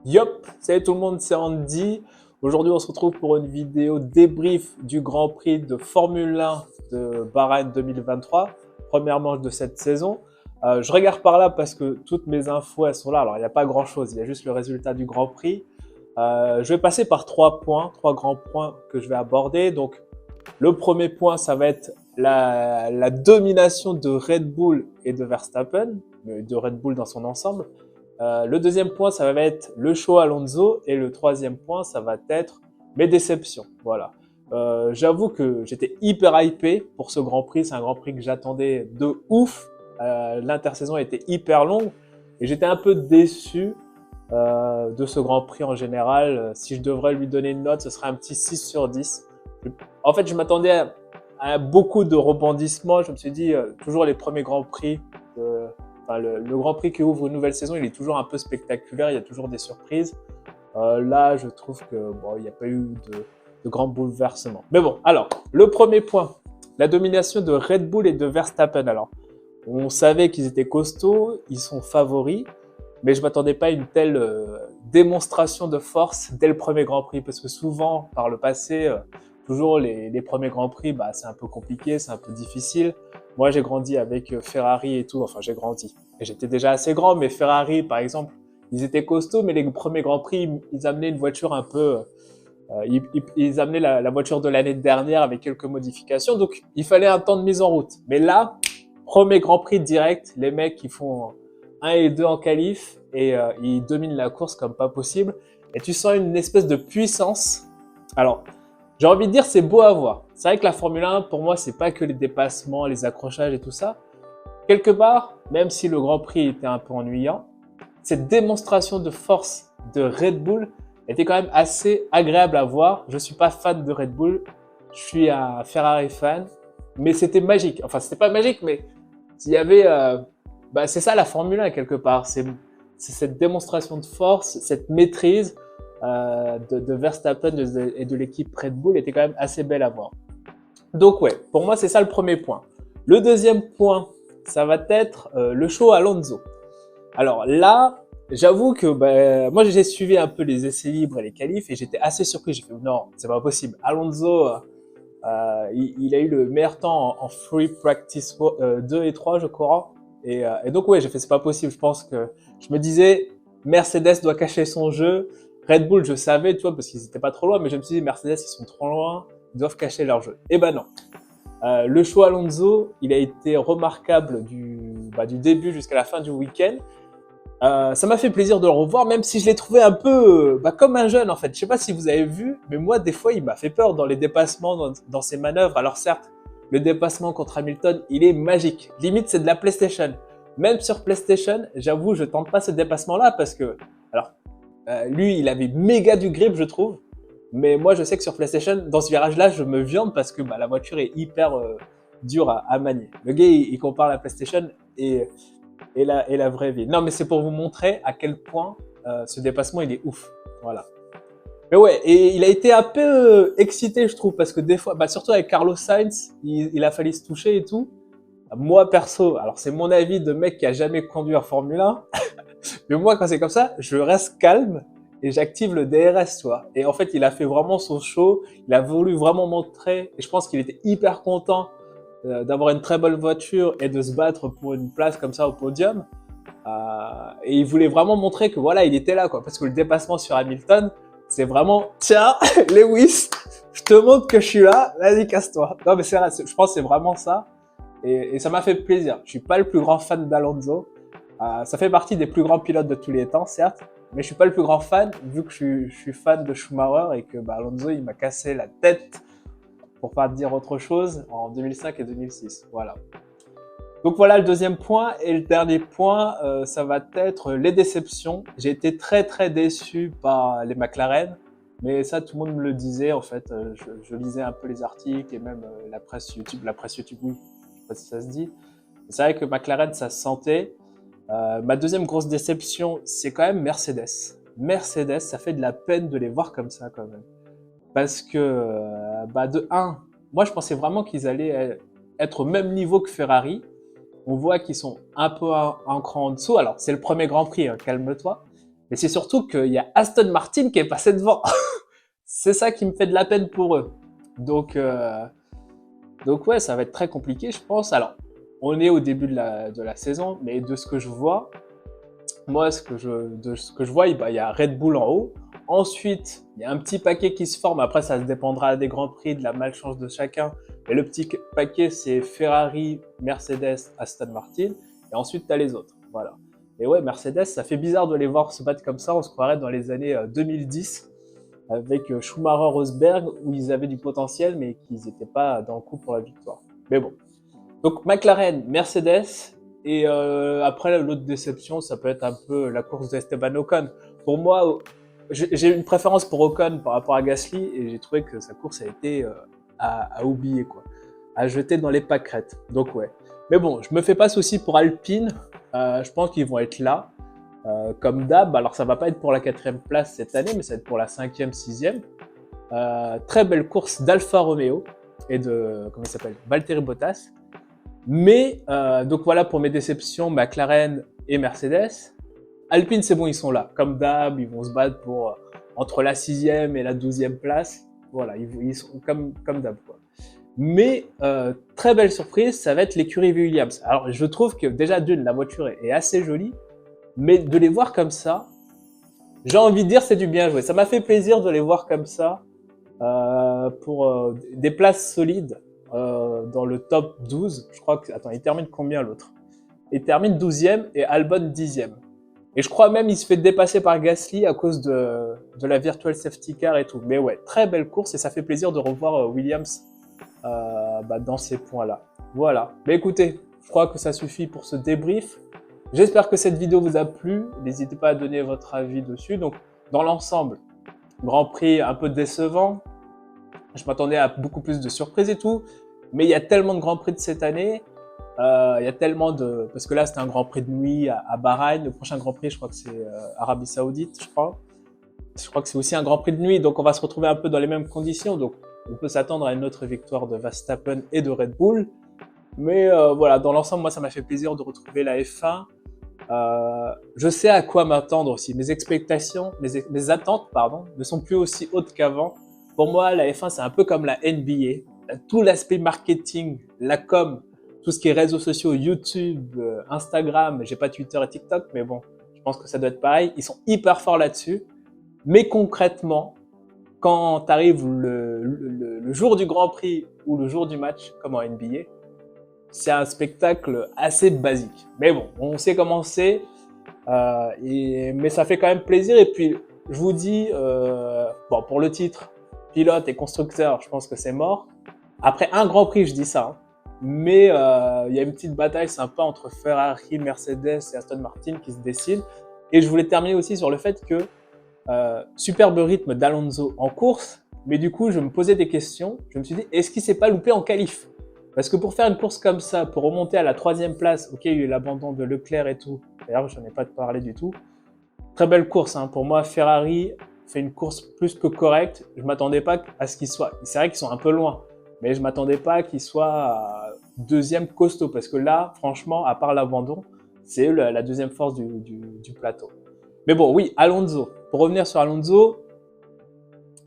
Yop, salut tout le monde, c'est Andy. Aujourd'hui, on se retrouve pour une vidéo débrief du Grand Prix de Formule 1 de Bahreïn 2023, première manche de cette saison. Je regarde par là parce que toutes mes infos elles sont là. Alors, il n'y a pas grand-chose, il y a juste le résultat du Grand Prix. Je vais passer par trois points, trois grands points que je vais aborder. Donc, le premier point, ça va être la domination de Red Bull et de Verstappen, de Red Bull dans son ensemble. Le deuxième point, ça va être le show Alonso. Et le troisième point, ça va être mes déceptions. Voilà. J'avoue que j'étais hyper hypé pour ce Grand Prix. C'est un Grand Prix que j'attendais de ouf. L'intersaison était hyper longue. Et j'étais un peu déçu de ce Grand Prix en général. Si je devrais lui donner une note, ce serait un petit 6 sur 10. En fait, je m'attendais à beaucoup de rebondissements. Je me suis dit, toujours les premiers Grands Prix Enfin, le Grand Prix qui ouvre une nouvelle saison, il est toujours un peu spectaculaire, il y a toujours des surprises. Là, je trouve que bon, il n'y a pas eu de grands bouleversements. Mais bon, alors, le premier point, la domination de Red Bull et de Verstappen. Alors, on savait qu'ils étaient costauds, ils sont favoris, mais je m'attendais pas à une telle démonstration de force dès le premier Grand Prix, parce que souvent, par le passé, toujours les premiers Grands Prix, bah, c'est un peu compliqué, c'est un peu difficile. Moi, j'ai grandi avec Ferrari et tout. Enfin, j'ai grandi. Et j'étais déjà assez grand, mais Ferrari, par exemple, ils étaient costauds, mais les premiers Grands Prix, ils amenaient une voiture un peu... ils amenaient la voiture de l'année dernière avec quelques modifications. Donc, il fallait un temps de mise en route. Mais là, premier Grand Prix direct, les mecs, ils font 1 et 2 en qualif et ils dominent la course comme pas possible. Et tu sens une espèce de puissance. Alors, j'ai envie de dire, c'est beau à voir. C'est vrai que la Formule 1, pour moi, c'est pas que les dépassements, les accrochages et tout ça. Quelque part, même si le Grand Prix était un peu ennuyant, cette démonstration de force de Red Bull était quand même assez agréable à voir. Je suis pas fan de Red Bull, je suis un Ferrari fan, mais c'était magique. Enfin, c'était pas magique, mais il y avait, c'est ça la Formule 1 quelque part. C'est cette démonstration de force, cette maîtrise de Verstappen et de l'équipe Red Bull était quand même assez belle à voir. Donc ouais, pour moi c'est ça le premier point. Le deuxième point, ça va être le show Alonso. Alors là, j'avoue que moi j'ai suivi un peu les essais libres et les qualifs et j'étais assez surpris. J'ai fait non, c'est pas possible. Alonso, il a eu le meilleur temps en free practice 2 et 3 je crois. Et donc ouais, j'ai fait c'est pas possible. Je me disais Mercedes doit cacher son jeu. Red Bull, je savais, tu vois, parce qu'ils étaient pas trop loin, mais je me suis dit Mercedes, ils sont trop loin, ils doivent cacher leur jeu. Et ben non. Le show Alonso, il a été remarquable du début jusqu'à la fin du week-end. Ça m'a fait plaisir de le revoir, même si je l'ai trouvé un peu comme un jeune en fait. Je sais pas si vous avez vu, mais moi des fois il m'a fait peur dans les dépassements, dans ses manœuvres. Alors certes, le dépassement contre Hamilton, il est magique. Limite c'est de la PlayStation. Même sur PlayStation, j'avoue, je tente pas ce dépassement-là parce que, alors, lui, il avait méga du grip, je trouve. Mais moi, je sais que sur PlayStation, dans ce virage-là, je me viande parce que la voiture est hyper dure à manier. Le gars, il compare la PlayStation et la vraie vie. Non, mais c'est pour vous montrer à quel point ce dépassement, il est ouf. Voilà. Mais ouais, et il a été un peu excité, je trouve, parce que des fois, surtout avec Carlos Sainz, il a fallu se toucher et tout. Moi, perso, alors c'est mon avis de mec qui a jamais conduit en Formule 1, mais moi, quand c'est comme ça, je reste calme et j'active le DRS, tu vois. Et en fait, il a fait vraiment son show. Il a voulu vraiment montrer. Et je pense qu'il était hyper content d'avoir une très bonne voiture et de se battre pour une place comme ça au podium. Et il voulait vraiment montrer que voilà, il était là, quoi. Parce que le dépassement sur Hamilton, c'est vraiment, tiens, Lewis, je te montre que je suis là. Vas-y, casse-toi. Non, mais c'est vrai. Je pense que c'est vraiment ça. Et ça m'a fait plaisir. Je suis pas le plus grand fan d'Alonso. Ça fait partie des plus grands pilotes de tous les temps, certes, mais je suis pas le plus grand fan, vu que je suis fan de Schumacher et que Alonso, il m'a cassé la tête, pour pas dire autre chose, en 2005 et 2006. Voilà. Donc voilà le deuxième point. Et le dernier point, ça va être les déceptions. J'ai été très très déçu par les McLaren, mais ça tout le monde me le disait en fait. Je lisais un peu les articles et même la presse YouTube, oui, je sais pas si ça se dit. C'est vrai que McLaren, ça se sentait. Ma deuxième grosse déception, c'est quand même Mercedes. Mercedes, ça fait de la peine de les voir comme ça quand même. Parce que, de 1, moi je pensais vraiment qu'ils allaient être au même niveau que Ferrari. On voit qu'ils sont un peu un cran en dessous. Alors, c'est le premier Grand Prix, hein, calme-toi. Mais c'est surtout qu'il y a Aston Martin qui est passé devant. C'est ça qui me fait de la peine pour eux. Donc, ouais, ça va être très compliqué, je pense. Alors, on est au début de la saison, mais de ce que je vois, moi, de ce que je vois, il y a Red Bull en haut. Ensuite, il y a un petit paquet qui se forme. Après, ça se dépendra des grands prix, de la malchance de chacun. Mais le petit paquet, c'est Ferrari, Mercedes, Aston Martin. Et ensuite, tu as les autres. Voilà. Et ouais, Mercedes, ça fait bizarre de les voir se battre comme ça. On se croirait dans les années 2010 avec Schumacher, Rosberg, où ils avaient du potentiel, mais qu'ils n'étaient pas dans le coup pour la victoire. Mais bon. Donc, McLaren, Mercedes. Et après, l'autre déception, ça peut être un peu la course d'Esteban Ocon. Pour moi, j'ai une préférence pour Ocon par rapport à Gasly, et j'ai trouvé que sa course a été à oublier, quoi. À jeter dans les pâquerettes. Donc, ouais. Mais bon, je me fais pas souci pour Alpine. Je pense qu'ils vont être là. Comme d'hab, alors ça va pas être pour la 4e place cette année, mais ça va être pour la 5e, 6e. Très belle course d'Alfa Romeo et de, comment il s'appelle, Valtteri Bottas. Mais, donc voilà pour mes déceptions, McLaren et Mercedes. Alpine, c'est bon, ils sont là. Comme d'hab, ils vont se battre pour entre la 6e et la 12e place. Voilà, ils sont comme d'hab, quoi. Mais très belle surprise, ça va être l'écurie Williams. Alors je trouve que déjà d'une, la voiture est assez jolie, mais de les voir comme ça, j'ai envie de dire c'est du bien joué. Ça m'a fait plaisir de les voir comme ça pour des places solides dans le top 12. Je crois que attends, il termine combien l'autre? Il termine 12e et Albon 10e. Et je crois même il se fait dépasser par Gasly à cause de la virtual safety car et tout. Mais ouais, très belle course et ça fait plaisir de revoir Williams dans ces points-là. Voilà. Mais écoutez, je crois que ça suffit pour ce débrief. J'espère que cette vidéo vous a plu. N'hésitez pas à donner votre avis dessus. Donc, dans l'ensemble, Grand Prix un peu décevant. Je m'attendais à beaucoup plus de surprises et tout. Mais il y a tellement de Grands Prix de cette année. Il y a tellement de... Parce que là, c'était un Grand Prix de nuit à Bahreïn. Le prochain Grand Prix, je crois que c'est Arabie Saoudite, je crois. Je crois que c'est aussi un Grand Prix de nuit. Donc, on va se retrouver un peu dans les mêmes conditions. Donc, on peut s'attendre à une autre victoire de Verstappen et de Red Bull. Mais voilà, dans l'ensemble, moi, ça m'a fait plaisir de retrouver la F1. Je sais à quoi m'attendre aussi. Mes expectations, mes attentes, pardon, ne sont plus aussi hautes qu'avant. Pour moi, la F1, c'est un peu comme la NBA. Tout l'aspect marketing, la com, tout ce qui est réseaux sociaux, YouTube, Instagram, j'ai pas Twitter et TikTok, mais bon, je pense que ça doit être pareil. Ils sont hyper forts là-dessus. Mais concrètement, quand t'arrives le jour du Grand Prix ou le jour du match, comme en NBA, c'est un spectacle assez basique. Mais bon, on sait comment c'est, mais ça fait quand même plaisir. Et puis, je vous dis, bon, pour le titre, pilote et constructeur, je pense que c'est mort. Après un Grand Prix, je dis ça, hein. Mais il y a une petite bataille sympa entre Ferrari, Mercedes et Aston Martin qui se dessine. Et je voulais terminer aussi sur le fait que superbe rythme d'Alonso en course, mais du coup, je me posais des questions. Je me suis dit, est-ce qu'il s'est pas loupé en qualif? Parce que pour faire une course comme ça, pour remonter à la 3e place, ok, il y a eu l'abandon de Leclerc et tout. D'ailleurs, je n'en ai pas parlé du tout. Très belle course, hein. Pour moi, Ferrari fait une course plus que correcte. Je m'attendais pas à ce qu'ils soient. C'est vrai qu'ils sont un peu loin, mais je m'attendais pas qu'ils soient 2e costaud. Parce que là, franchement, à part l'abandon, c'est la 2e force du plateau. Mais bon, oui, Alonso. Pour revenir sur Alonso,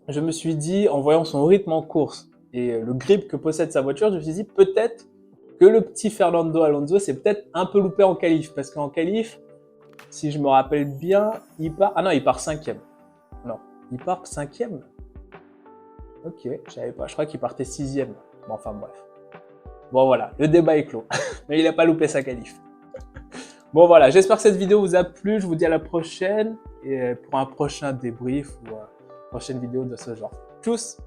je me suis dit, en voyant son rythme en course et le grip que possède sa voiture, je me suis dit peut-être que le petit Fernando Alonso s'est peut-être un peu loupé en qualif. Parce qu'en qualif, si je me rappelle bien, il part... Ah non, il part 5e. Non, il part 5e. Ok, je savais pas. Je crois qu'il partait 6e. Bon, enfin bref. Bon voilà, le débat est clos. Mais il n'a pas loupé sa qualif. Bon voilà, j'espère que cette vidéo vous a plu. Je vous dis à la prochaine et pour un prochain débrief ou prochaine vidéo de ce genre. Tchuss!